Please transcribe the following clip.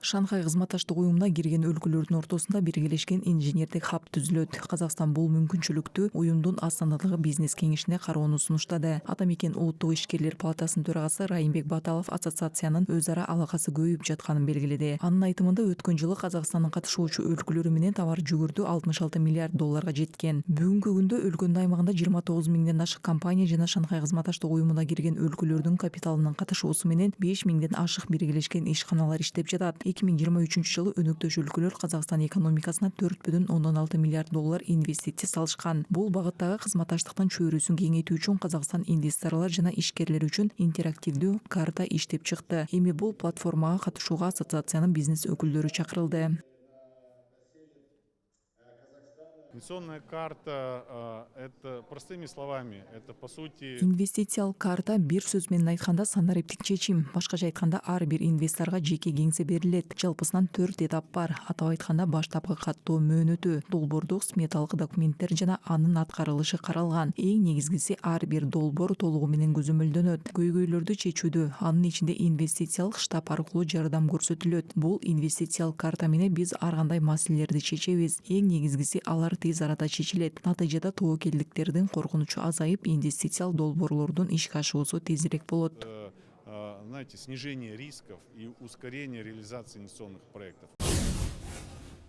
Шанхай кызматташтык уюмуна кирген өлкөлөрдүн ортосунда биргелешкен инженердик хаб түзүлөт. Казакстан бул мүмкүнчүлүктү уюмдун астанадагы бизнес кеңешине кароону сунуштады. Ата мекен улуттук ишкерлер палатасынын төрагасы Райымбек Баталов ассоциациянын өз ара алакасы көбөйүп жатканын белгиледи. Анын айтымында өткөн жылы Казакстандын катышуучу өлкөлөрү менен товар жүгүртүү 66 миллиард долларга жеткен. Бүгүнкү күндө өлкөнүн аймагында 29 миңден ашык компания жана Шанхай кызматташтык уюмуна кирген өлкөлөрдүн капиталынын катышуусу менен 5 миңден ашык биргелешкен ишканалар иштеп жатат. 2023 жылы өнөктөш өлкөлөр Казакстан экономикасына 4,6 миллиард доллар инвестиция салышкан. Бул багыттагы кызматташтыктын чөйрөсүн кеңейтүү үчүн Казакстан инвесторлор жана ишкерлер үчүн интерактивдүү карта иштеп чыкты. Эми бул платформага катышууга ассоциациянын бизнес өкүлдөрү чакырылды. Инвестиционная карта, это простыми словами, это по сути... Инвестициялык карта бир сөз менен айтканда санариптик чечим. Башкача айтканда ар бир инвесторго жеке кеңсе берилет. Жалпысынан 4 этап бар. Атап айтканда баштапкы каттоо мөөнөтү, долбоордук сметалык документтер жана анын аткарылышы каралган. Эң негизгиси ар бир долбоор толугу менен көзөмөлдөнөт. Көйгөйлөрдү чечүүдө, анын ичинде инвестициялык штаб аркылуу жардам көрсөтүлөт. Бул инвестициялык карта менен биз ар кандай маселелерди чечебиз. Эң негизгиси алар тез арада чечилет. Натыйжада тобокелдиктердин коркунучу азайып, инвестициялык долбоорлордун ишке ашуусу тезирээк болот. Знаете, снижение рисков и ускорение реализации инвестиционных проектов.